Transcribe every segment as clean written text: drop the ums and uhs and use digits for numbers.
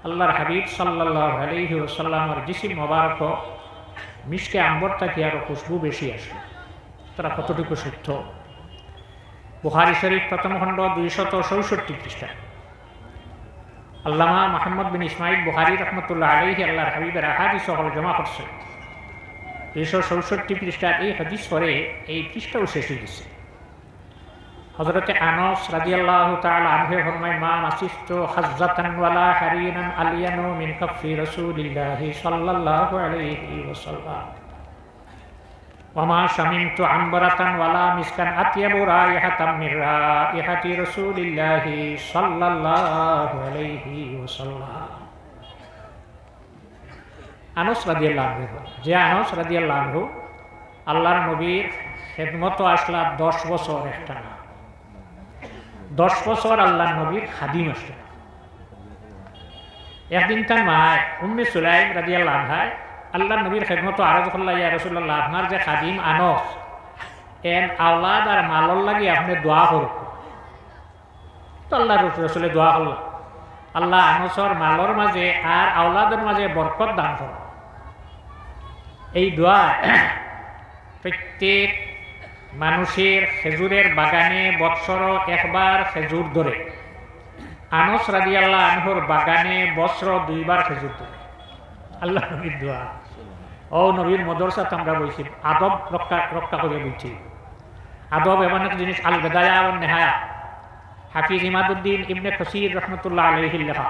আল্লাহর হাবিব সাল্লাল্লাহু আলাইহি ওয়াসাল্লামের জিসিম মোবারক মিশকে আম্বর থাকি আরও খুশবু বেশি আসে। তারা কতটুকু সত্য? বুখারী শরীফ প্রথম খণ্ড 264 পৃষ্ঠা। আল্লামা মুহাম্মদ বিন ইসমাইল বুখারী রহমতুল্লাহ আলাইহি আল্লাহর হাবিবের আহাদিস সকল জমা করছেন। 264 পৃষ্ঠার এই হাদিস পরে এই পৃষ্ঠাও শেষ হয়ে গেছে। হযরতে আনাস রাদিয়াল্লাহু তাআলা আনহু ফরমায়, মা মাসিস্তু হাজ্জাতান ওয়ালা হারিনান আলিয়ানু মিন কাফি রাসূলিল্লাহি সাল্লাল্লাহু আলাইহি ওয়াসাল্লাম ওয়া মা শামিমতু আনবারাতান ওয়ালা মিসকান আতিয়াবু রাইহাতাম মির রাইহাতি রাসূলিল্লাহি সাল্লাল্লাহু আলাইহি ওয়াসাল্লাম। আনাস রাদিয়াল্লাহু আনহু, যে আনাস রাদিয়াল্লাহু আনহু আল্লাহর নবীর খেদমত আসলা 10 বছর একটা না, 10 বছর আল্লাহর নবীর খাদিম আসলে। একদিন তার মা উম্মে সুলাইম রাদিয়াল্লাহু আনহা আল্লাহর নবীর খেদমত আরজ করলা, ইয়া রাসূলুল্লাহ, আপনার যে খাদিম আনাস এর আওলাদ আর মালর লাগি আপনি দোয়া করুন। তো আল্লাহর রাসূলে দোয়া করলেন, আল্লাহ আনাসর মালর মাঝে আর আওলাদের মাঝে বরকত দান করুন। এই দোয়া প্রত্যেক মানুষের খেজুরের বাগানে বৎসর একবার খেজুর ধরে। আনাস রাদিয়াল্লাহু আনহুর বাগানে বৎসর 2 বার খেজুর ধরে। আল্লাহ নবীর দোয়া। ও নবীর মদরসাতে আমরা বলছি আদব রক্ষা করে বলছি। আদব এমন এক জিনিস, আল বিদায়া ওয়ান নিহায়া, হাফিজ ইমাদউদ্দিন ইবনে কাসির রহমতুল্লাহ আলাইহি লেখা।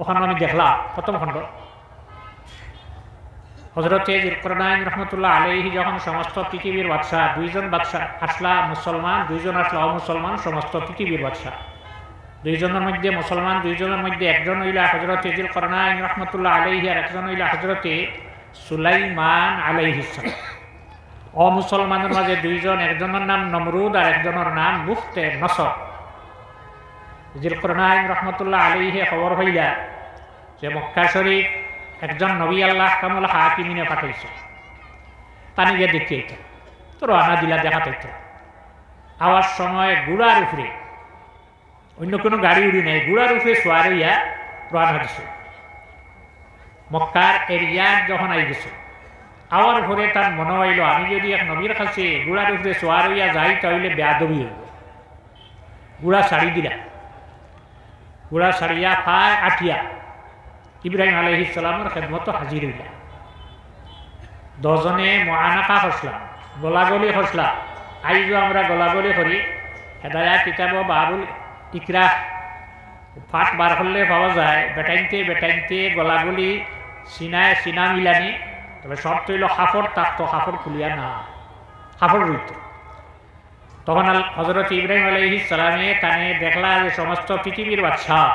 ওখানে আমি দেখলাম প্রথম খণ্ড, হযরতে যুলকারনাইন রহমতুল্লাহ আলাইহি যখন সমস্ত পৃথিবীর বাদশাহ, 2জন বাদশাহ আসলা মুসলমান, 2জন আসলা অমুসলমান, সমস্ত পৃথিবীর বাদশাহ, 2জনের মধ্যে মুসলমান, 2জনের মধ্যে একজন হইলা হযরতে যুলকারনাইন রহমতুল্লাহ আলাইহি আর একজন হইলা হযরতে সুলাইমান আলাইহিস সালাম। অমুসলমানের মাঝে 2জন, একজনের নাম নমরুদ আর একজনের নাম মুফতে নসর। যুলকারনাইন রহমতুল্লাহ আলাইহি খবর হইলা যে মক্কা শরীফ একজন নবী আল্লাহ কামুল হাকিমিনে পাঠাইছে, তানি গিয়ে দেখিয়ে তো রানা দিলা দেখাতে। আওয়ার সময় গুড়ার উপরে, অন্য কোনো গাড়ি উড়ি নাই, গুড়ার উপরে সোয়ার হইয়া রানা দিছে। মক্কার এরিয়ার যখন আই গেছে, আওয়ার পরে তার মনে হইল আমি যদি এক নবীর কাছে গুড়ার উপরে সোয়ার হইয়া যাই তাহলে বেয়াদবি হইব। গুড়া শাড়ি দিলা, গুড়া শাড়িয়া পায় আঠিয়া ইব্রাহিম আলাইহিস সালামের খেদমত হাজির হইলা। 10জনে মুআনাকা হসলা, গলাগলি হসলা। আইজও আমরা গলাগলি করি, হেদায়া কিতাব বাবুল ইকরা ফাট বার করলে পাওয়া যায়, বেটাইনতে গলাগলি সিনায় সিনা মিলানি। তবে শর্ত হইল কাপড় থাকতো, কাপড় খুলিয়া না, কাপড় রইত। তখন হযরত ইব্রাহিম আলাইহিস সালামে তানে দেখলা যে সমস্ত পৃথিবীর বাদশাহ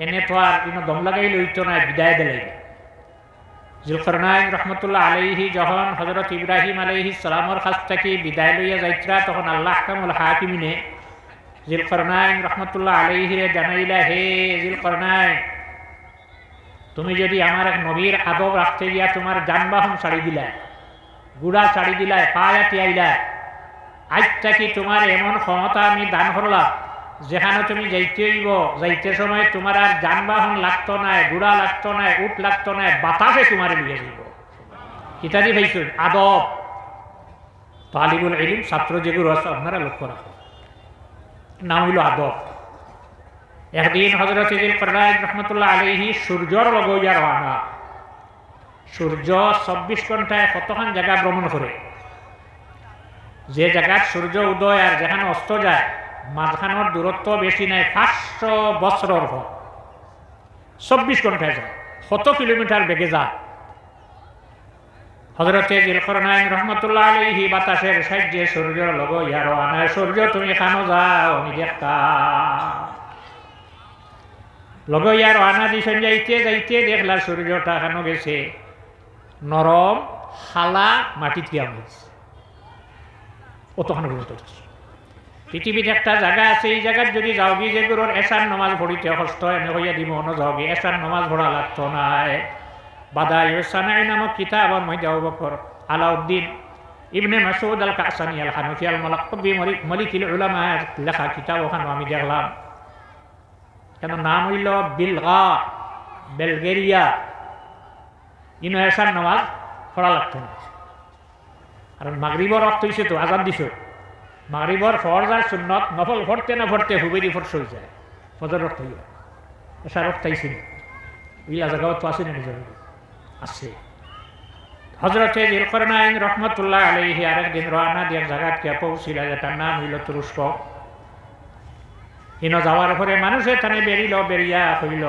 এনে তো আর কোনো দম লাগাই লইত না, বিদায় দিলাই। যুলকারনাইন রহমতুল্লাহ আলাইহি যখন হযরত ইব্রাহিম আলাইহিস সালামের কাছ থেকে বিদায় লইয়া যাইত্রা, তখন আল্লাহ কামুল হাকিমিনে যুলকারনাইন রহমতুল্লাহ আলাইহি জানাইলা, হে যুলকারনাইন, তুমি যদি আমার এক নবীর আদব রাখতে গিয়া তোমার যানবাহন ছাড়ি দিলাই, গুড়া ছাড়ি দিলাই, পায়া টিয়াইলা, আজ থাকি তোমার এমন ক্ষমতা আমি দান করলাম যেখানে তুমি যাইতে হইব, যাইতে সময় তোমার আর যানবাহন লাগতো না, গুড়া লাগতো না, উট লাগতো না, বাতাসে তোমার লিয়ে যাইব। ইত্যাদি ভাইছুন আদব। তালিবুল ইলম ছাত্র যেগুলো আছে আপনারা লক্ষ্য রাখুন, নাম হইল আদব। একদিন হযরত যুলকারনাইন রহমতুল্লাহ আলাইহি সূর্যর লগইয়া রওনা। সূর্য 24 ঘন্টায় কতখান জায়গা ভ্রমণ করে। যে জায়গায় সূর্য উদয় আর যেখানে অস্ত যায় মাঝখানোর দূরত্ব বেশি নাই, 500 বছরের পর 24 ঘন্টায় যায়, কত কিলোমিটার বেগে যায়। হযরতে যুলকারনাইন রহমতুল্লাহ আলাইহি বাতাসের সাহায্যে সূর্যের লগইয়া রওনা। সূর্য তুমি খানো যাও, আমি দেখতাম। লগইয়া রওনা দিছেন, যাইতে দেখলা সূর্যটা খানো গেছে নরম খালা মাটি দিয়া হয়েছে, অতখানো পর্যন্ত। পৃথিবীতে একটা জায়গা আছে, এই জায়গার যদি যাওগি যেগুলোর এসার নমাজ পড়িতে কষ্ট এনে হইয়া দিব না, যাওগি এসার নমাজ পড়া লাগতো নাই। বাদাই সানাই নামক কিতাবের মধ্যে আবু বকর আলাউদ্দিন ইবনে মাসউদ আল কাসানি আল হানাফি আল মুলাক্কাব মালিকুল উলামা লেখা কিতাব, ওখানে আমি দেখলাম। কেন নাম হইল বিলগা বেলগেরিয়া ইনো এসার নামাজ পড়া লাগতো না। কারণ মাগরিবর অর্থ হয়েছে তো আজান দিছ, মাগরিবর ফরজ আর সুন্নত নফল পড়তে না পড়তে হুবেরি ফরস হয়ে যায়, ফজর অর্থ হইয়া এসার অর্থ আইসি ইলা জায়গাও তো আসে না নিজের আছে। হজরতে জিলকরনাইন রহমতুল্লাহ আলাইহি আরেকদিন রওনা দিয়ে জায়গা কে পৌঁছিলা, যেটার নাম হইল তুরস্ক। ইনো যাওয়ার পরে মানুষে তানে বেরিল, বেরিয়া হইল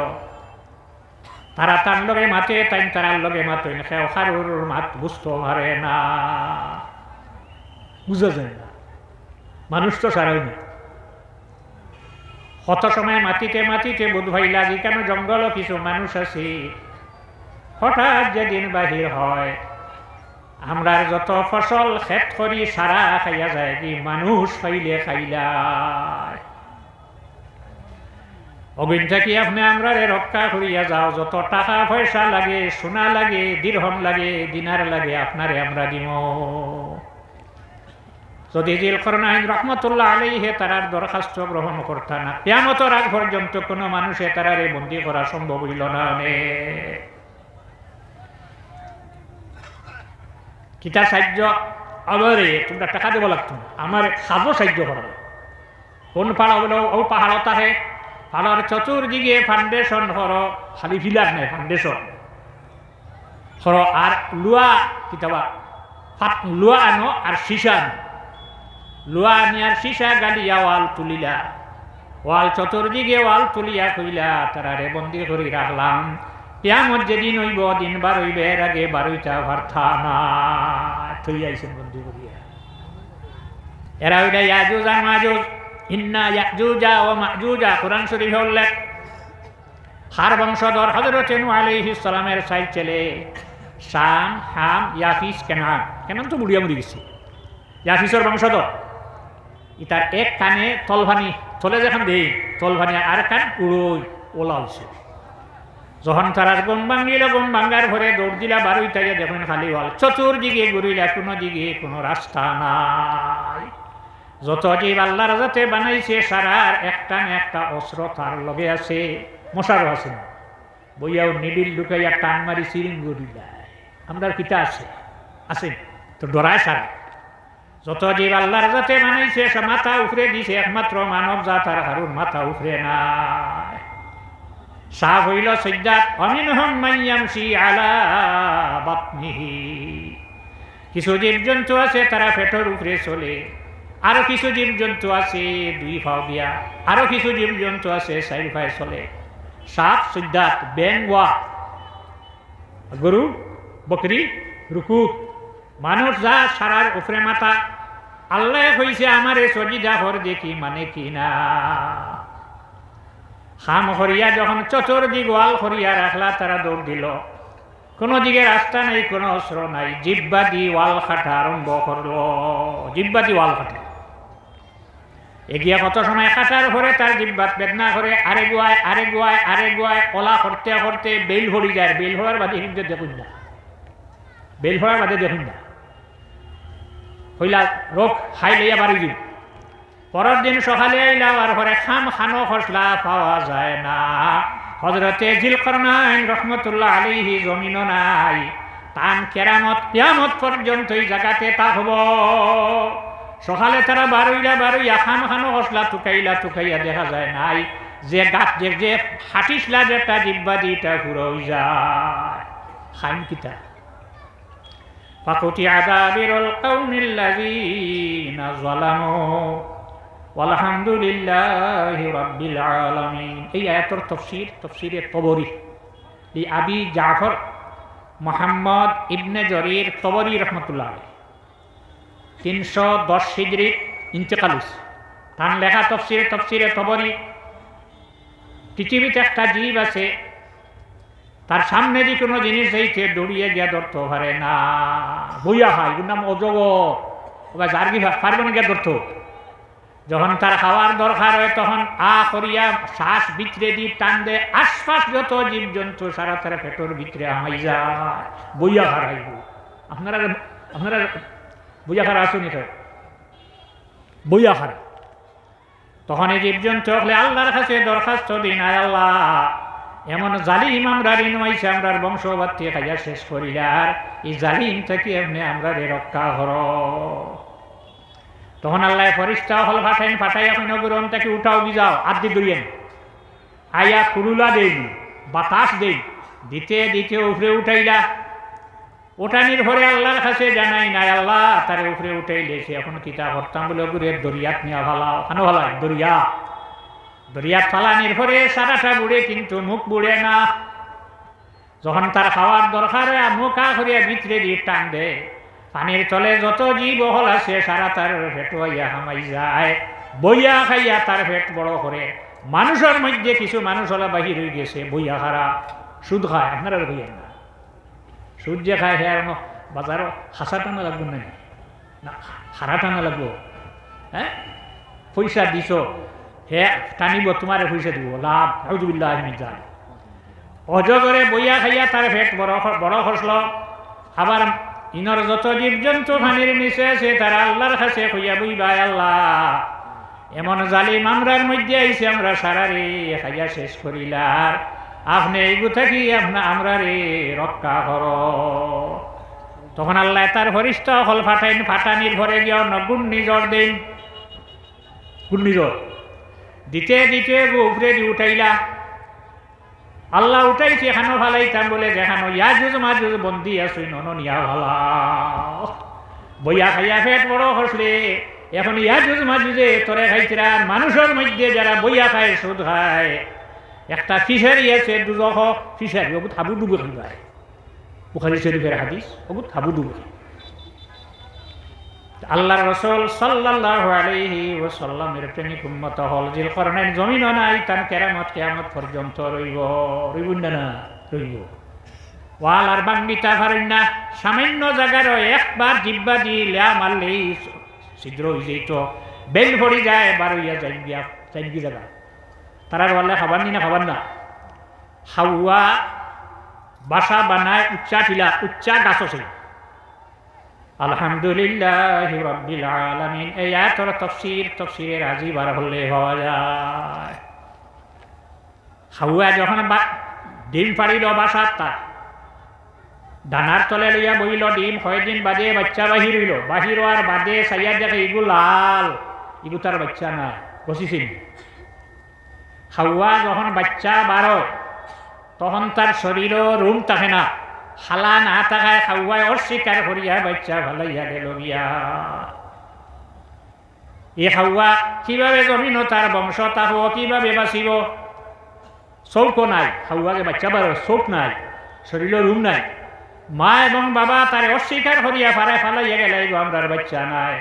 তারা তার লগে মাতে, তাই তারার লগে মাত খেও খারুর মাত বুঝতে পারে না, বুঝা যায় না, মানুষ তো সারাই না। কত সময় মাতিতে মাতিতে বোধ ভাইলা যে কেন জঙ্গলও কিছু মানুষ আছে। হঠাৎ যেদিন বাহির হয় আমরা যত ফসল ক্ষেত করি সারা খাইয়া যায়, কি মানুষ খাইলে খাইলা অবিন থাকি আপনি আমরা রক্ষা করিয়া যাও, যত টাকা পয়সা লাগে, সোনা লাগে, দিরহম লাগে, দিনার লাগে, আপনারে আমরা দিব। যদি জিলকরনাইন রহমতুল্লাহ আলাইহি তারার দরখাস্ত গ্রহণ করতা না, কিয়ামতের আগ পর্যন্ত কোনো মানুষে তারারে বন্দী করা সম্ভব হইল না। কিতা সাহায্য আমারে তোমরা টাকা দেব লাগতো, আমার সাজও সাহায্য করা। কোন পাড়া বলো ও পাহাড়ত আহে, পাহাড়ের চতুর্দিকে ফাউন্ডেশন করো, খালি ফিলার নাই ফাউন্ডেশন করো, আর লুয়া কিতাবা লুয়া আনো আর সীসা আনো, লুয়া আনি আর সীসা গালিয়া ওয়াল তুলিলা, ওয়াল চতুর্দিকে ওয়াল তুলিয়া কইলা তারারে বন্দি করে রাখলাম। কিয়ামত যেদিন হইব দিন বার হইবে, এর আগে বারোইটা ভার্থা না থই আইছেন বন্দি করিয়া। এরা হইলা ইয়াজুজ আর মাজুজ, ইন্না ইয়াজুজা ও মাজুজা কোরআন শরীফে উল্লেখ। হার বংশধর হযরত নূহ আলাইহিস সালামের সাই ছেলে শাম, হাম, ইয়াফিস, কেনান। কেনান তো বুড়িয়া মরি গেছে, ইয়াফিসের বংশধর। ইতার এক কানে তলভানি তলে যখন দেই তলভানি, আর কান উড়োই ওলা হয়েছে। যখন তারা গম ভাঙিল, গম ভাঙ্গার ঘরে দৌড় দিলা, বারোইটাকে দেখুন খালি হল, চতুর্দিকে ঘুরিলা, কোনো দিকে কোনো রাস্তা নাই। যত জীব আল্লাহর যাতে বানাইছে সারার একটা না একটা অস্ত্র তার লগে আছে, মশারও আছে না, বইয়াও নিবিল ঢুকাইয়া টান মারি সিরিং গড়িলা। আমরা কিতা আছে আছে তো ডরায় সারা। যত জীব আল্লাহর যাতে বানাইছে সে মাথা উফরে দিছে, একমাত্র মানব জাত আর হারুর মাথা উফরে নাই। সাফ হইল সজ্জাত, অমিনহুম মাইয়ামশি আলা বাতনিহি। কিছু জীবজন্তু আছে তারা পেটের উপরে চলে, আরো কিছু জীবজন্তু আছে দুই পাও দিয়া, আরো কিছু জীবজন্তু আছে চারি পায়ে চলে। সাপ, সজ্জাত, ব্যাং, ওয়া, গরু, বকরি, রুকু, মানুষ যা সারার উপরে মাথা। আল্লাহ কইছে আমারে সজিদা হর দেখি মানে কি না। খাম হরিয়া যখন চতুর্দিক ওয়াল হরিয়া রাখলা, তারা দৌড় দিল, কোনো দিকে রাস্তা নেই, কোনো অস্ত্র নাই, জিব্বা দি ওয়াল খাটা আরম্ভ করলো, জিব্বা দি ওয়াল খাটা। এগিয়া কত সময় খাটার ঘরে তার জিব্বাত বেদনা করে, আরে গুয়ায় আরে গুয়ায় আরে গুয়ায়, ওলা করতে করতে বেল ভরি যায়। বেল ভরার বাদে কিন্তু দেখুন না, বেল ভরার বাদে দেখুন না, হইলা রোগ খাই লইয়া বাড়ি দিন। পরের দিন সকালে আইলাম, আর ঘরে খাম খানো খসলা পাওয়া যায় না। হযরতে জিলকরনাইন রহমতুল্লাহ আলাইহি জমিনও নাই, তান কেরামত কিয়ামত পর্যন্ত এই জায়গাতে থাকব। সকালে তারা বারোইয়া খাম খানো খসলা টুকাইয়া দেখা যায় নাই, যে গাছ যে হাঁটিসলা যেটা জিব্বা দিটা ঘুরে যায়। খাইন কিতা ফাকুতি আযাবিরুল কওমিল্লাযীনা যালামু আলহামদুলিল্লাহি রাব্বিল আলামিন। এই আয়াতের তফসিরে তবরি এই আবি জাফর মুহাম্মদ ইবনে জরির তবরি রহমতুল্লাহ আলাইহি 310 হিজরি ইন্তেকাল হইছে। তার লেখা তফসিরে তবরি, পৃথিবীতে একটা জীব আছে তার সামনে যে কোনো জিনিস যাইতে দৌড়িয়ে গিয়া ধরতে পারে না, বইয়া হয়, ওর নাম অজগর। ওবা জার্গি পারবে না গিয়া ধরতো। যখন তার খাওয়ার দরকার হয় তখন করিয়া শ্বাস ভিতরে দিয়ে টান দেয়, আশপাশ যত জীবজন্তু সারা তারা পেটের ভিতরে আমাই যায়, বইয়া হারাইব। আপনারা বইয়া খারা আসুন, বইয়া খারা। তখন এই জীবজন্তু হলে আল্লাহর কাছে দরখাস্ত দিন, আয় আল্লাহ এমন জালিম আমরা ঋণমাইছে আমরার বংশবাদকে খাইয়া শেষ করিলার, এই জালিম থেকে এমনি আমরা রক্ষা কর। তখন আল্লাহ ফরিস্তা হল ফাটাই এখন গুরন থেকে উঠাও বিজাও আদি দরিয়েন আয়া কুরুলা দেই বাতাস দেই দিতে দিতে উপরে উঠাইলা। ওঠানির ভরে আল্লাহর কাছে জানাই নাই, আল্লাহ তারে উপরে উঠাইলে সে এখন কিতা করতাম বলে গুরের দরিয়াত নিয়ে ভালাও খানো ভালাই দরিয়া ফালানির ভরে সারাটা বুড়ে কিন্তু মুখ বুড়ে না। যখন তার খাওয়ার দরকার মুখ করিয়া ভিতরে দিয়ে টান দে, পানির তলে যত জীব হল আছে সারা তার পেট হইয়া হামাই যায়, বইয়া খাইয়া তার পেট বড় করে। মানুষের মধ্যে কিছু মানুষ হলা বাহির হয়ে গেছে বইয়া খারা সুদ খায়, আপনারা বইয়েন না সুদ যে খায় সে আর বাজারও হাসা টানা লাগবে না হারা টানা লাগবো। হ্যাঁ পয়সা দিছ হে টানিব তোমারে পয়সা দিব লাভ আউযুবিল্লাহি মিন যালিক। অজগরে বইয়া খাইয়া তার পেট বড় খসল। আবার ইনর যত জীবজন্তু পানির নিচে আছে তারা আল্লাহর কাছে কইয়া বইবা, আল্লাহ এমন জালিম আমরার মধ্যে আইছে আমরা সারা রে খাইয়া শেষ করিলার, আপনি এইগু থাকি আমরা রে রক্ষা কর। তখন আল্লাহ তার ফরিস্ত হল ফাটানির ভরে গিয়া ঘূর্ণিঝড় দেন, ঘূর্ণিঝড় দিতে দিতে উপরে দিয়ে উঠাইলা। আল্লাহ উঠাইছে এখানো ভালাইতাম বলে যেখানো ইয়াজুজ মাজুজ বন্দি আসুই ননিয়া ভালা বইয়া খাইয়া পেট বড় হসলে এখন ইয়াজুজ মাজুজে তোরে খাইছিলাম। মানুষের মধ্যে যারা বইয়া খায় সুদ খায়, একটা ফিশারি আছে দুজখ ফিশারি ওগুত হাবু ডুবে খাইবায়, বুখারী শরীফের হাদিস ওগুত হাবু ডুবে। আল্লাহর রাসূল সাল্লাল্লাহু আলাইহি ওয়াসাল্লামের প্রেমিক উম্মত হল যিলকরনাইন জমিন নাই তান কিয়ামত পর্যন্ত রইব না রইব। ওয়াল আর বাঙ্গিতা পারেন না, সামান্য জায়গারও একবার জিব্বা দিলা মারলেই ছিদ্র হয়ে যেত, বেল পড়ে যায় বার হইয়া যাই জায়গা। তারা বললে খাবার নি না খাবার না। হাওয়া বাসা বানায় উচ্চা গাছ ছিল। আলহামদুলিল্লাহি রাব্বিল আলামিন এই আয়াতের তাফসীরের আজি বার হলে হওয়া যায়। হাওয়া যখন ডিম পাড়িল বাসার তার ডানার তলে লইয়া বইল, ডিম কয়দিন বাদে বাচ্চা বাহির হইল, বাহির হওয়ার বাদে সাইয়া দেখে ইগু লাল, ইগু তার বাচ্চা না বসিছিল। হাওয়া যখন বাচ্চা বারো তখন তার শরীরও রুম থাকে না, খালা না থাকায় হাওয়ায় অস্বীকার করিয়া বাচ্চা ভালাইয়া গেল গিয়া। এই হাওয়া কিভাবে জমিন তার বংশ তাহ কিভাবে বাঁচিব? চৌকো নাই, হাওয়াকে বাচ্চা বারো চৌক নাই, শরীরের রুম নাই। মা এবং বাবা তারে অস্বীকার করিয়া ফালাইয়া গেলে আমরার বাচ্চা নাই।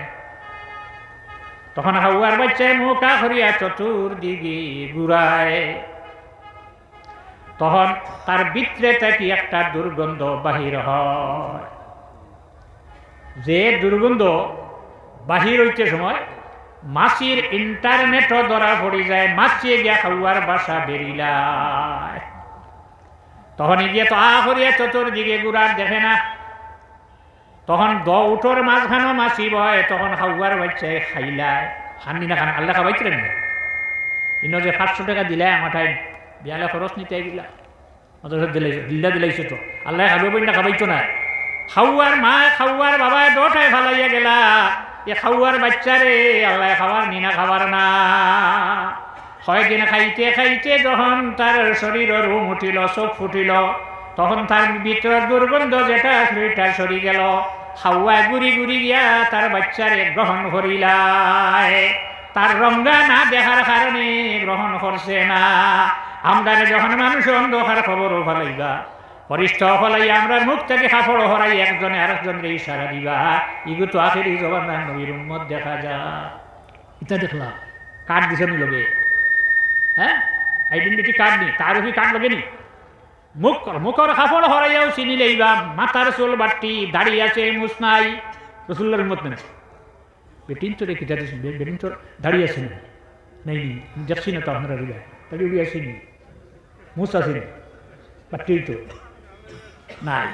তখন হাওয়ার বাচ্চায় মুখা করিয়া চতুর্দিকে ঘুরায়, তখন তার ভিতরে থেকে একটা দুর্গন্ধ বাহির হয়। যে দুর্গন্ধ বাহির হইতে সময় মাছির ইন্টারনেটও ধরা পড়ে যায়, মাছিয়ে গিয়া হাওয়ার বাসা বেরিলায়। তখন গিয়ে তো করিয়া চতুর্দিকে ঘুরার দেখে না, তখন উঠোর মাঝখানো মাছি বয়, তখন হাওয়ার বাচ্চায় খাইলায়। খাননি না খান আল্লাহ খাবাইছিলেন না, ইনো যে 500 টাকা দিলাই আমাটাই বিয়ালে খরচ নিতে গেলা দিলাইছে তো আল্লাহ খাবে বই না খাবাইতো না। খাওয়ার মা খাওয়ার বাবা দোটায় ফালাইয়া গেলা, এ খাওয়ার বাচ্চারে আল্লাহ খাবার নিনা খাবার না। কয়েকদিন খাইতে খাইতে যখন তার শরীর রুম উঠিল, চোখ ফুটিল, তখন তার ভিতর দুর্গন্ধ যেটা সেটা সরি গেল। হাওয়ায় গুড়ি গুড়ি গিয়া তার বাচ্চারে গ্রহণ করিলায়। তার রঙ্গা না দেখার কারণে গ্রহণ করছে না। আমরা যখন মানুষ অন্ধকার খবরও ফলাইবা, পরিষ্ঠ ফলাইয়া আমরা মুখ থেকে কাপড় হরাই একজনে আরেকজনের ইশারা দিবা, ইগু তো আখেরি জবানার নবীর উম্মত দেখা যায়। এটা দেখলাম কার্ড দিছে নি লগে, হ্যাঁ আইডেন্টিটি কার্ড নি, তার উপরে কার্ড লগে নি। মুখর কাপড় হরাইয়াও চিনি লইবা, মাথার চুল বাট্টি দাড়ি আছে মুছ নাই, রসুল্লার উম্মত না। বেটিন তো রেখে যাচ্ছেন, বেটিন তো দাঁড়িয়ে আছেন নাই যাচ্ছি না তো আপনারা রিয়া দাঁড়িয়ে উড়িয়ে আসেনি, মুছ আসেনি, বাট্টি তো নাই।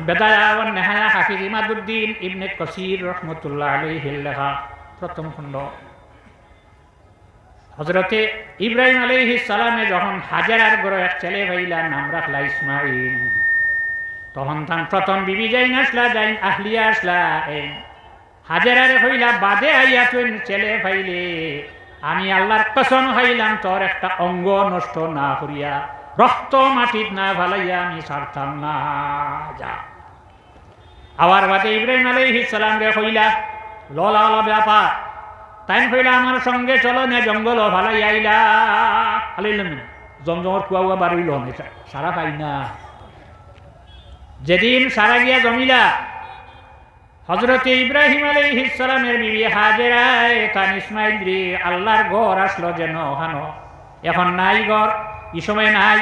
বেদায়া নেহায়া হাফিজ ইমাদুদ্দিন ইবনে কাসির রহমতুল্লাহ আলাইহির লেখা প্রথম খণ্ড। হযরতে ইব্রাহিম আলাইহিস সালামে যখন হাজারার গড় এক ছেলে হইলা নাম রাখলা ইসমাইল, তখন তান প্রথম বিবি যাইন আসলা, যাইন আহলিয়া আসলা, এই হাজারারে হইলা বাদে আইয়া তুই ছেলে পাইলে আমি আল্লাহর কসম খাইলাম তোর একটা অঙ্গ নষ্ট না করিয়া, রক্ত মাটিত না ভালাইয়া আমি ছাড়তাম না। যা আবার বাদে ইব্রাহিম আলাইহিস সালাম রে কইলা ললা ব্যাপার, তাই কইলা আমার সঙ্গে চলো না জঙ্গল ভালাই আইলা, আলাইলাম জমজমর কুয়া বাড়িল সারা পাই না। যেদিন সারা গিয়া জমিলা হযরতে ইব্রাহিম আলাইহিস সালামের বিবি হাজেরায় তান ইসমাইল রে আল্লাহর ঘর আসলো যেন ওখানো, এখন নাই ঘর, এই সময় নাই।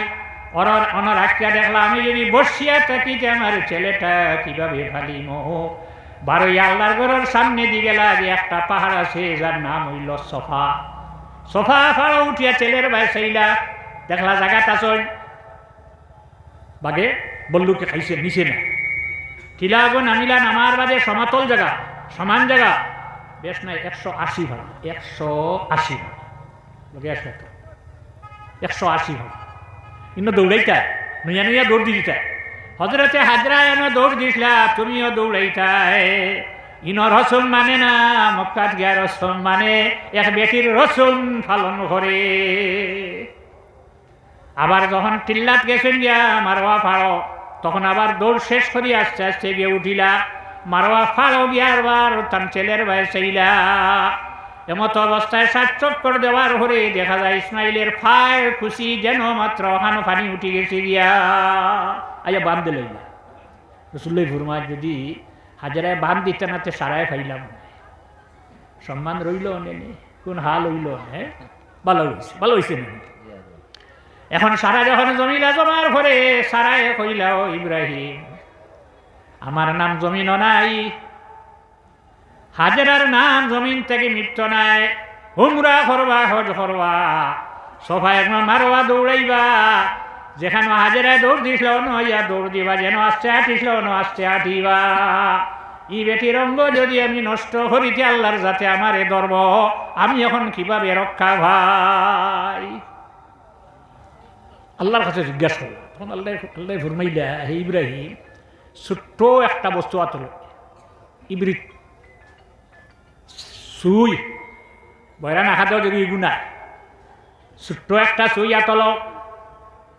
অনর আটকা দেখলাম আমি যদি বসিয়া থাকি যে আমার ছেলেটা কিভাবে ফালিম। বারোই আল্লাহর ঘরের সামনে দিয়ে গেলা যে একটা পাহাড় আছে যার নাম হইল সোফা। সোফা ফাড়া উঠিয়া ছেলের বাইসাইলা দেখলা জায়গাটা চল বাগে বল্লুকে খাইছে নিচে না, টিলাগো নামিলা নামার বাদে সমতল জায়গা, সমান জায়গা, বেশ নাই 180 ভাগ, 180 ভাগ লোকে আসবে, 180 ভাগ ইন্ন দৌড়াইতা নুইয়া নুইয়া দৌড় দিতা। হজরতে হাজরা এনে দৌড় দিছিলা, তুমিও দৌড়াইতাই। ইনর রসুন মানে না, মক্কাত গিয়া রসুন মানে এক বেটির রসুন পালন করে। আবার যখন টিল্লাত গেছেন গিয়া মারওয়া ফাড়ো, তখন আবার দৌড় শেষ করি আস্তে আস্তে গিয়ে উঠিলা, মারওয়া ফাড়ো গিয়া আবার তার ছেলের বয়সইলা। এমত অবস্থায় 7 চক্কর দেওয়ার পরে দেখা যায় ইসমাইলের ফায় খুশি যেন মাত্র ওখানো পানি উঠে গেছে গিয়া আইয়া বান দিল। রসুল্লাই ফুরমায় যদি হাজারায় বান দিতে না তে সারায় ফাইলাম, সম্মান রইল নেই, কোন হাল হইল, হ্যাঁ ভালো হয়েছে, ভালো হয়েছে না। এখন সারা যখন জমিলা জমার পরে সারায় কইলা ও ইব্রাহিম আমার নাম জমিনও নাই, হাজেরার নাম জমিন থেকে মৃত্যু নাই, হুমরা করবা হজ করবা, সোফা একবার মারবা দৌড়াইবা, যেখানে হাজেরায় দৌড় দিছিল নইয়া দৌড় দিবা, যেন আস্তে আটিছিল আস্তে আটিবা। ই বেটির অঙ্গ যদি আমি নষ্ট করিতে আল্লাহর যাতে আমারে ধরব, আমি এখন কিভাবে রক্ষা ভাই? আল্লাহর কাছে জিজ্ঞাসা করলাম, তখন আল্লাহ ফুরমাইলা হে ইব্রাহিম ছোট্ট একটা বস্তু আতল ইবরিত সুই বয়রা না খাতেও যদি গুণা, ছোট্ট একটা সুই আতল,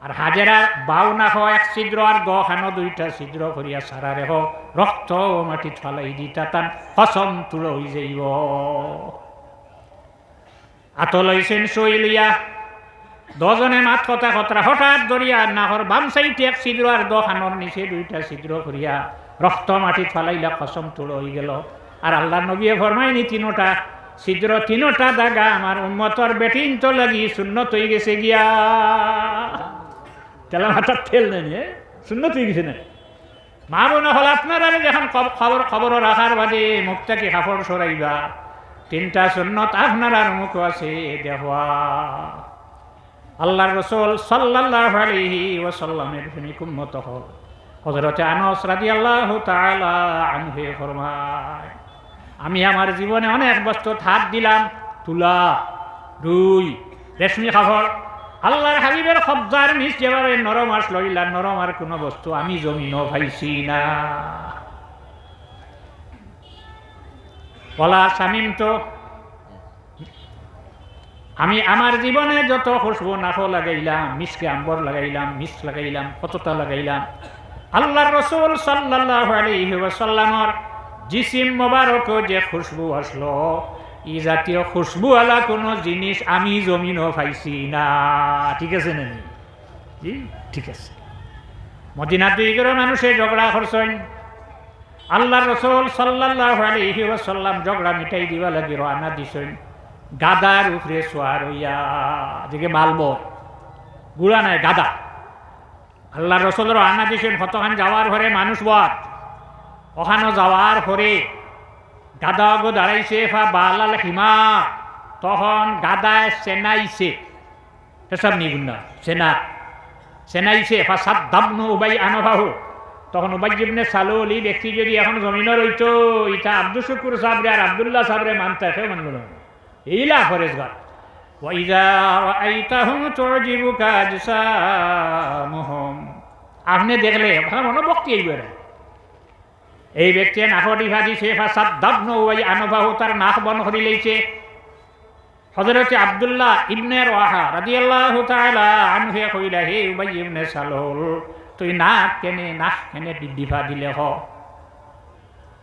আর হাজেরা বাউ না হয় 1 ছিদ্র আর 2টা ছিদ্র করিয়া সারা রেহ রক্ত মাটিত ফালাই দিতা তান হসম তুলো হয়ে যাইব। আতল হইছেন সই লইয়া 10 জনে মাত কথা খতরা হঠাৎ ধরিয়া নাহর বাম সাইডে 1 ছিদ্র আর 2খানোর নিচে 2টা ছিদ্র করিয়া রক্ত মাটিত ফালাইলা, কসম তুলো হয়ে গেল। আর আল্লাহ নবীয়ে ফরমাইনি 3টা ছিদ্র 3টা দাগা আমার উম্মতর বেটিন তো লাগি সুন্নত হয়ে গেছে গিয়া। তেলা মাথার তেল নেই, সুন্নত হয়ে গেছে না। মা বোন হল আপনারা যখন খবর রাখার বাদে মুখটাকে কাপড় সরাইবা, 3টা সুন্নত আপনার আর মুখ আছে দেখবা। আল্লাহর রাসূল সাল্লাল্লাহু আলাইহি ওয়াসাল্লামের প্রেমিক উম্মত হল হযরত আনাস রাদিয়াল্লাহু তাআলা আনহু ফরমায় আমি আমার জীবনে অনেক বস্তু হাত দিলাম, তুলা, রুই, রেশমি কাপড়, আল্লাহর হাবিবের কবজার নিচ যেভাবে নরম আর লইলা নরম আর কোনো বস্তু আমি জমিনও পাইছি না। বলা শামিম তো আমি আমার জীবনে যত খুশবু নাফো লাগাইলাম, মিসকে আম্বর লাগাইলাম, মিস লাগাইলাম, কতটা লাগাইলাম, আল্লাহর রাসূল সাল্লাল্লাহু আলাইহি ওয়াসাল্লামের জিসিম মোবারক যে খুশবু আসলো, এই জাতীয় খুশবুওয়ালা কোনো জিনিস আমি জমিনও পাইছি না। ঠিক আছে না? জি ঠিক আছে। মদিনার 2 ঘরের মানুষে ঝগড়া করছেন, আল্লাহর রাসূল সাল্লাল্লাহু আলাইহি ওয়াসাল্লাম ঝগড়া মিটাই দিবা লাগি রওনা দিছেন গাদার উপরে সোয়ার হইয়া, যেকে মালব গুড়া নাই গাদা। আল্লাহর রাসূল রওনা দিছেন কতখান যাওয়ার পরে মানুষ বাদ ওখানে যাওয়ার পরে গাদা গো দাঁড়াইছে ফা বালাল হিমা, তখন গাদায় সেনাইছে এসব নিগুণ না সেনাইছে ফা সাত দাবনু উবাই আনবাহু, তখন উবাই ইবনে সালুল এই ব্যক্তি যদি এখন জমিনে রইতো ইটা আব্দুল শুকুর সাবরে আর আব্দুল্লাহ সাবরে মানতে কেউ মানল না, এইলা ফরেজগার ওয়াইযা রাআইতাহুম তু'জিবুকা আজসামুহুম, আপনি দেখলে আপনার মনোভক্তি এইবারে এই ব্যক্তি নাকো ডিভা দিছে ফাসাদ্দাবনু ওয়াই আনবাহু, তার নাক বন করি লইছে। হযরত আব্দুল্লাহ ইবনে রাওয়াহা রাদিয়াল্লাহু তাআলা আনহু কইলা, হে উবাই ইবনে সালুল, তুই নাক কেনে ডিভা দিলে হ?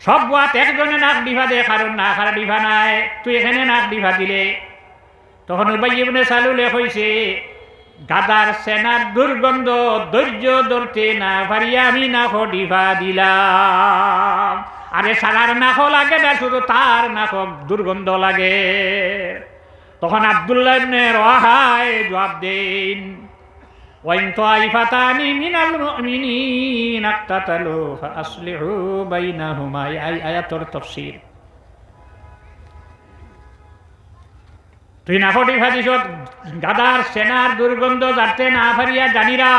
সব বাত একজনে নাক ডিভা দে, কারণ নাক আর ডিভা নাই, তুই এখানে নাক ডিভা দিলে। তখন উবাই ইবনে সালুলে কইছে, গাদার সেনার দুর্গন্ধ ধৈর্য ধরতে না পারিয়া আমি নাক ডিভা দিলাম। আরে সারার নাক লাগে না, শুধু তার নাক দুর্গন্ধ লাগে। তখন আব্দুল্লাহ ইবনে রাওয়াহায় জবাব দেন, ওয়াইন তাইফাতানি মিনাল মুমিনিনা ইকতাতালু ফাআসলিহু বাইনাহুমা, এই আয়াতের তাফসীর। তুই নাফটি ভাজিস গাদার সেনার দুর্গন্ধ যাতে না পারিয়া জানিরা,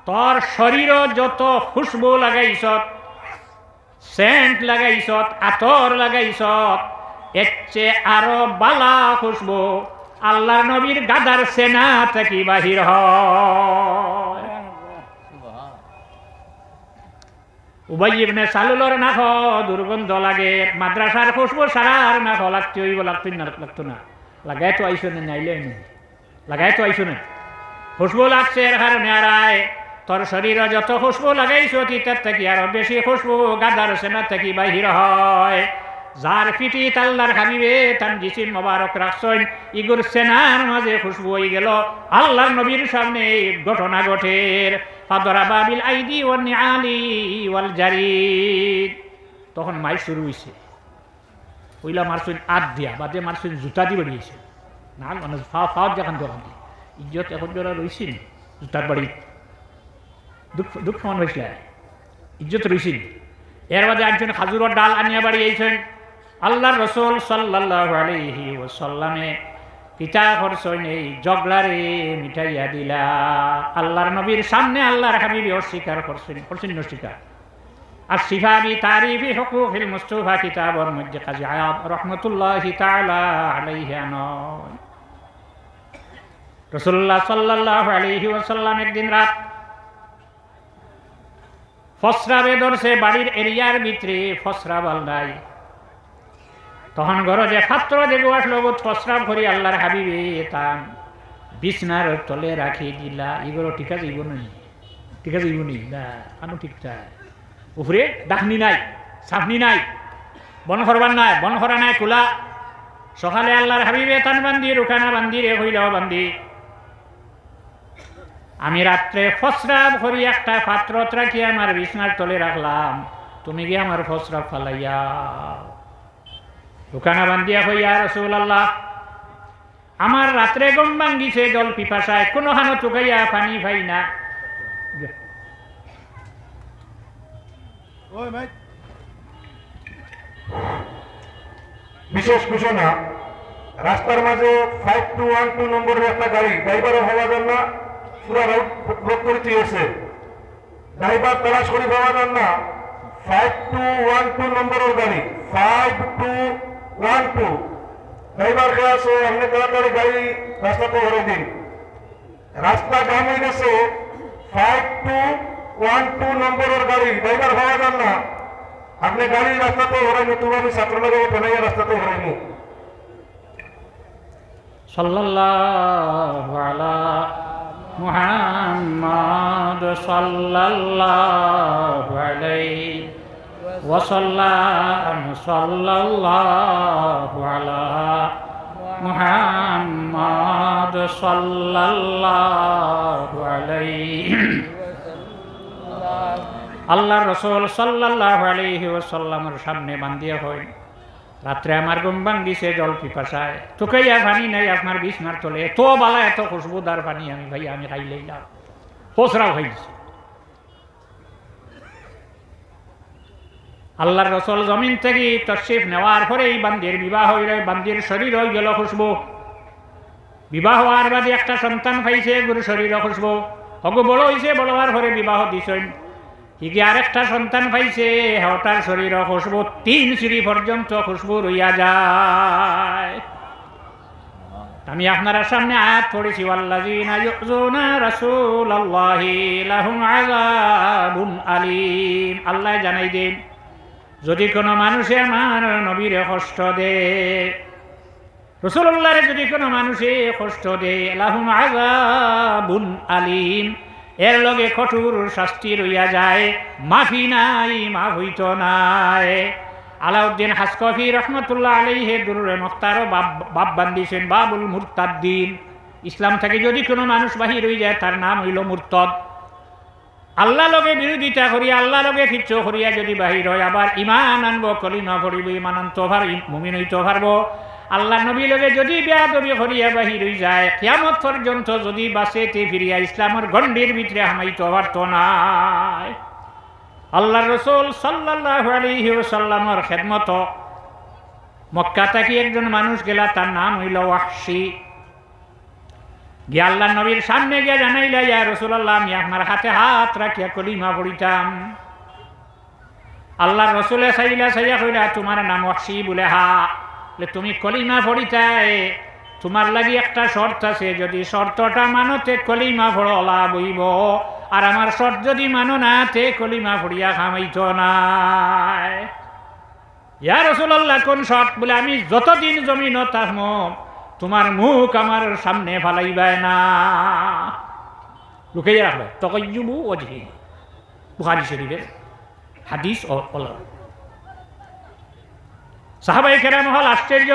তোর শরীর যত খুশবু লাগাইছ, সেন্ট লাগাইছ, আতর লাগাইছ, এর চেয়ে আরো বালা খুশবু আল্লাহর নবীর গাদার সেনা থেকে বাহির হয়। উবাই ইবনে সালুলের নাক দুর্গন্ধ লাগে, মাদ্রাসার খুশবু সারার নাক লাগতে হইব, লাগতো না, লাগাই তো আইসো না, নাইলে লাগাই তো আইসো না, খুশবু লাগছে এর কারণে। আরায় তোর শরীরে যত খুশবু লাগাইছো তার থেকে আরো বেশি খুশবু গাদার সেনা থেকে বাহির হয়। যার পিটি আল্লাহর হাবিবে তার জিসিম মোবারক রাখছেন, ইগুর সেনার মাঝে খুশবু হয়ে গেল। আল্লাহর নবীর সামনে ঘটনা ঘটের, ফাদরাবা বিল আইদি ওয়ান নিআলি ওয়াল জারিদ। তখন মাই শুরু হইছে, ওইলা মারছেন আট দিয়া, বাদে মারছেন জুতা দিয়ে বেরিয়েছে না, মানে ফাওয়ার যখন দোকান দিয়ে ইজ্জত এখন যারা রয়েছেন জুতার বাড়ি দুঃখ সমান হয়েছিল, ইজ্জত রয়েছেন। এর বাদে একজন খাজুরের ডাল আনিয়া বাড়ি আইছেন। আল্লাহর রাসূল সাল্লাল্লাহু আলাইহি ওয়াসাল্লামে পিতা করছেন এই জগলারে মিঠাইয়া দিলা। আল্লাহর নবীর সামনে আল্লাহর হাবিব অস্বীকার করছেন অস্বীকার। আর সিফাবি তারিফি হুকুকিল মুস্তাফা কিতাবের মধ্যে কাজী আয়াব রাহমাতুল্লাহি তাআলা আলাইহি আনয়, রাসূলুল্লাহ সাল্লাল্লাহু আলাইহি ওয়াসাল্লাম একদিন রাত ফসরাবে ধরছে, বাড়ির এরিয়ার ভিতরে ফসরা বাল নাই। তখন ঘরে যে ছাত্র দেবো আসলো ফসরাব করি আল্লাহর হাবিবে তান বিছনার তলে রাখি দিলা। এগুলো ঠিক আছে, ঠিক আছে না আনো ঠিক চাই, উপরে ডাকনি নাই, সাফনি নাই, বন করবার নাই, বন করা নাই খোলা। সকালে আল্লাহর হাবিবে তান বান্ধি রুখানা বান্ধি রে হইলাও বান্ধি, আমি রাত্রে ফসরাব করি একটা পাত্র রাখি আমার বিছনার তলে রাখলাম, তুমি গিয়ে আমার ফসরাব ফালাইয়া। রুখানা বান্ধিয়া হইয়া, রাসূলুল্লাহ আমার রাত্রে গম ভাঙ্গিছে, জল পিপাসায় কোনো হানো টুকাইয়া পানি পাই না। বিশেষ ঘোষণা, রাস্তার মাঝে 5212 নম্বরের একটা গাড়ি ড্রাইভারও হওয়া যান না, পুরা রোড করে দিয়েছে, ড্রাইভার তালাশ করে পাওয়া যান না। 5212 নম্বরের গাড়ি 5212 ড্রাইভার কে আছে, আপনি তাড়াতাড়ি গাড়ি রাস্তাতে ধরে দিন। রাস্তা জাম হয়ে গেছে, 5212 নম্বরের গাড়ি ড্রাইভার হওয়া যান না, আপনি গাড়ি রাস্তাতে হরাইনি, তুমি আমি ছাত্রনগরে ফেলাইয়া রাস্তাতে হরাইনি। সাল্লাল্লাহু আলা মুহাম্মাদ সাল্লাল্লাহু আলাইহি ওয়াসাল্লাম, সাল্লাল্লাহু আলা মুহাম্মাদ সাল্লাল্লাহু আলাইহি। আল্লাহর রাসূল সাল্লাল্লাহু আলাইহি ওয়াসাল্লামের সামনে বান্ধিয়া হয়, রাত্রে আমার ঘুম ভাঙ্গিছে, জল পিপাসায় তোকাইয়া পানি নাই আপনার বিছনার তলে, এত বালা এত খুশবুদার পানি আমি ভাই আমি খাইলেই না, ফসরাও খাইছি। আল্লাহর রাসূল জমিন থেকে তশরিফ নেওয়ার পরে এই বান্দির বিবাহ হইল, বান্দির শরীর হয়ে গেল খুশবু। বিবাহ হওয়ার বাদে একটা সন্তান পাইছে, গুরু শরীর খুশবু হগু বড় হয়েছে, বড় হওয়ার পরে বিবাহ দিছেন। হিগে আরেকটা সন্তান পাইছে, হঠাৎ শরীর খুশবু 3 সিঁড়ি পর্যন্ত খুশবু রইয়া যায়। আমি আপনার সামনে আয়াত পড়েছি, ওয়াল্লাযীনা ইউযুনা রাসূলাল্লাহি লাহুম আযাবুন আলীম। আল্লাহ জানাই দেন, যদি কোনো মানুষে আমার নবীরে কষ্ট দেয়, রাসূলুল্লাহরে যদি কোনো মানুষে কষ্ট দেয়, লাহুম আযাবুন আলীম, এর লগে কঠোর শাস্তি রইয়া যায়, মাফি নাই, মাফ হইত নাই। আলাউদ্দিন হাসকফি রহমতুল্লাহ আলাইহি দুরুরে মুখতারও বাব বান্দিছেন, বাবুল মুরতাদ্দিন। ইসলাম থেকে যদি কোনো মানুষ বাহির হয়ে যায়, তার নাম হইল মুরতাদ। আল্লাহ লগে বিরোধিতা করিয়া, আল্লাহ লগে কিচ্ছু করিয়া যদি বাহির হয়, আবার ইমান আনবো, কলিমা পড়িব, ইমান আনতে পার, মুমিন হইতে পারবো। আল্লাহ নবী লগে যদি বেয়াদবি করিয়া বাহির হয়ে যায়, কিয়ামত পর্যন্ত যদি বাঁচেতে ফিরিয়া ইসলামের গণ্ডির ভিতরে হামাইতে পারত নাই। আল্লাহ রসুল সাল্লাল্লাহু আলাইহি ওয়াসাল্লামের খেদমত মক্কা থেকে একজন মানুষ গেলা, তার নাম হইল ওয়াহশী। গিয়া আল্লাহ নবীর সামনে গিয়া জানাইলা, ইয়া রাসূলুল্লাহ, আমি আপনার হাতে হাত রাখিয়া কলিমা পড়িতাম। আল্লাহ রসুলে চাইয়া কইলা, তোমার নাম ওয়াহশী বলে? হা। তুমি কলিমা পড়িতাই, তোমার লাগি একটা শর্ত আছে, যদি শর্তটা মানতে কলিমা পড়ো লাভ হইব, আর আমার শর্ত যদি মানো না, তে কলিমা পড়িয়া খামাইত নাই। ইয়া রাসূলুল্লাহ, কোন শর্ত? বলে, আমি যতদিন জমিন থাকবো তোমার মুখ আমার সামনে ফালাইবাই না। লুকাইয়া রাখবে। তাকায়্যুবু ওয়াজহি, বুখারী শরীফের হাদিস। সাহাবায়ে কেরাম হল আশ্চর্য,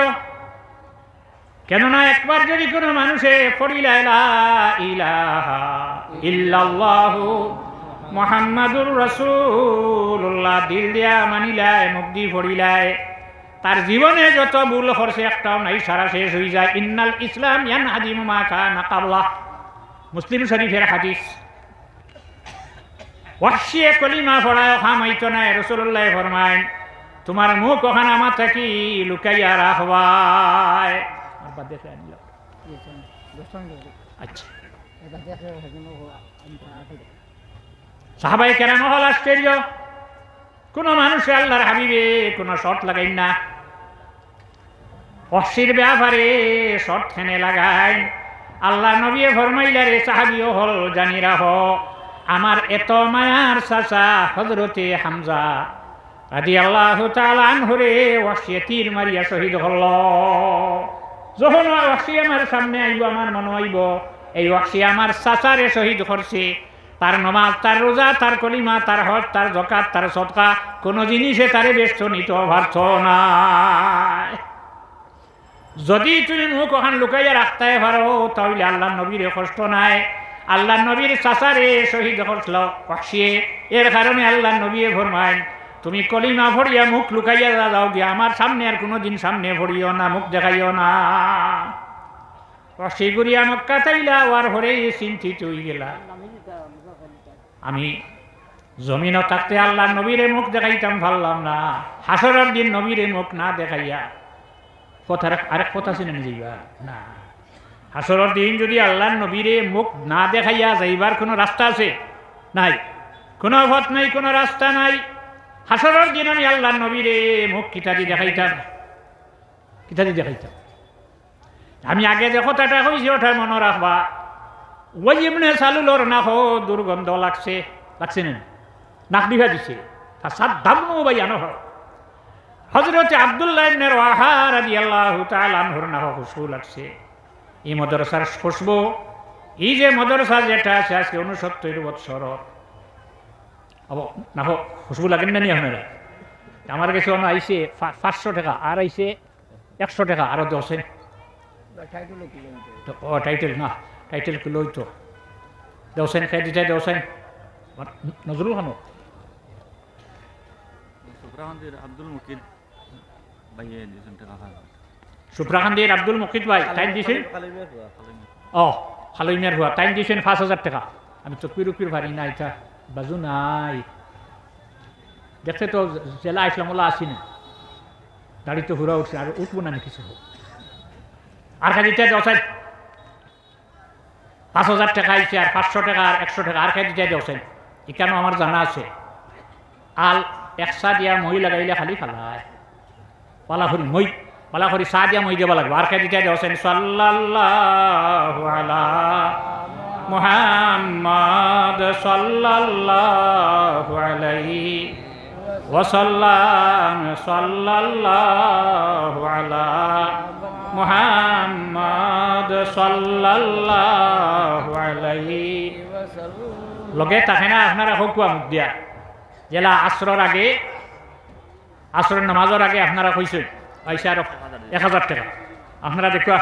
কেননা একবার যদি কোনো মানুষে পড়িলা লা ইলাহা ইল্লাল্লাহু মুহাম্মাদুর রাসূলুল্লাহ, দিল দিয়া মানিলায়, মুখ দিয়ে পড়িলায়, তার জীবনে যত ভুল করছে একটাও নাই, সারা শেষ হয়ে যায়। ইন্নাল ইসলাম ইয়ানহাদিমু মা কানা ক্বাবলা, মুসলিম শরীফের হাদিস। ওয়াহশী কলিমা পড়ায় খামাইত নাই। রাসূলুল্লাহ ফরমায়, তোমার মুখ ওখানে আমার থাকি লুকাইয়া রাখবাই। আচ্ছা, সাহাবায়ে কেরাম হল আশ্চর্য, কোন মানুষে আল্লাহর হাবিবে কোন শর্ত লাগাই না। ওয়াহশীর ব্যাপারে শর্ত খেনে লাগায়। আল্লাহ নবী ফরমাইলা, রে সাহাবীও হল জানি রাখো, আমার এত মায়ার চাচা হযরতে হামজা রাদিয়াল্লাহু তাআলা আনহুরে ওয়াহশী তীর মারিয়া শহীদ হল। যখন ওয়াহশী আমার সামনে আইব, আমার মনে হইব এই ওয়াহশী আমার চাচারে শহীদ করছে। তার নমাজ, তার রোজা, তার কলিমা, তার হজ, তার যাকাত, তার সদকা, কোন জিনিসে তারে ব্যস্ত নিতে পারছ না। যদি তুমি মুখ ওখান লুকাইয়া রাখতে পারো, তাহলে আল্লাহ নবীর কষ্ট নাই। আল্লাহ নবীর চাচারে শহীদ করছিল ওয়াহশী, এর কারণে আল্লাহ নবী ফরমায়, তুমি কলিমা ভরিয়া মুখ লুকাইয়া যাও গিয়া, আমার সামনে আর কোনোদিন সামনে ভরিও না, মুখ দেখাইও না। ওয়াহশী গুরিয়া মক্কা তাইলা, ওয়ার হরে চিন্তিত হয়ে গেলা, আমি জমিনও থাকতে আল্লাহ নবীরে মুখ দেখাইতাম পারলাম না, হাসরের দিন নবীরে মুখ না দেখাইয়া কথার আরেক কথা শুনে যাইবা না। হাসরের দিন যদি আল্লাহ নবীরে মুখ না দেখাইয়া যাইবার কোনো রাস্তা আছে? নাই, কোনো পথ নাই, কোনো রাস্তা নাই। হাসরের দিন আমি আল্লাহ নবীরে মুখ কিতাদি দেখাইতাম, কিতাদি দেখাইতাম। আমি আগে যে কথাটা কইছি ওটা মনে রাখবা। ওই ইবনে সালুলর নাক দুর্গন্ধ লাগছে, লাগছে না? নাক দিঘা দিছে, তার সাত দামনো ভাই আনো। হযরতে আব্দুল্লাহ ইবনে রাওয়াহা রাদিয়াল্লাহু তাআলা আনহুর নাক খুশবু লাগছে। এই মাদ্রাসার খুশবু, এই যে মাদ্রাসা যেটা আছে আজকে 69 বছর, না খুশবু লাগেন না নি আপনারা? আমার কাছে অন্য আইসে 500 টাকা, আর আইসে 100 টাকা, আরো 10। ও টাইটেল না, টাইটেল কিলো হইতো দেওসেন, খাই দিতে দেওসেন নজরুল খানো আব্দুল মুকিদ ভাই, সুপ্রাকান্দির আব্দুল মুকিদ ভাই টাইম দিয়েছেন। ও খালইমিয়ার হুয়া টাইম দিয়েছেন 5000 টাকা। আমি চক্কির উপির ভারি না, এটা বাজু নাই, দেখতে তো জেলা ইসলামুল্লাহ আসি না, দাড়ি তো হুরা উঠছে, আর উঠবো না কিছু হোক। আর খাই দিতে দেওসেন 5000 টাকা আইছে, আর 500 টাকা, আর 100 টাকা আর খাই দিতে দেওসেন। এখানে আমার জানা আছে, আল একসা দিয়া মই লাগাইলে খালি ফালায় পালা ফুরি মই বলা করি চা দিয়া মই দিব লাগবে আর খেয়ে দিতে হোসেন সাল্লাল্লাহু আলা মুহাম্মদ সাল্লাল্লাহু আলাইহি ওয়াসাল্লাম সাল্লাল্লাহু আলা মুহাম্মদ সাল্লাল্লাহু আলাইহি লগে থাকে না আপনারা হকুয়া মুখ দিয়া জেলা আসরের আগে আসরের নামাজের আগে আপনারা কইছেন পয়সা 1000 টাকা আপনারা দেখুয়া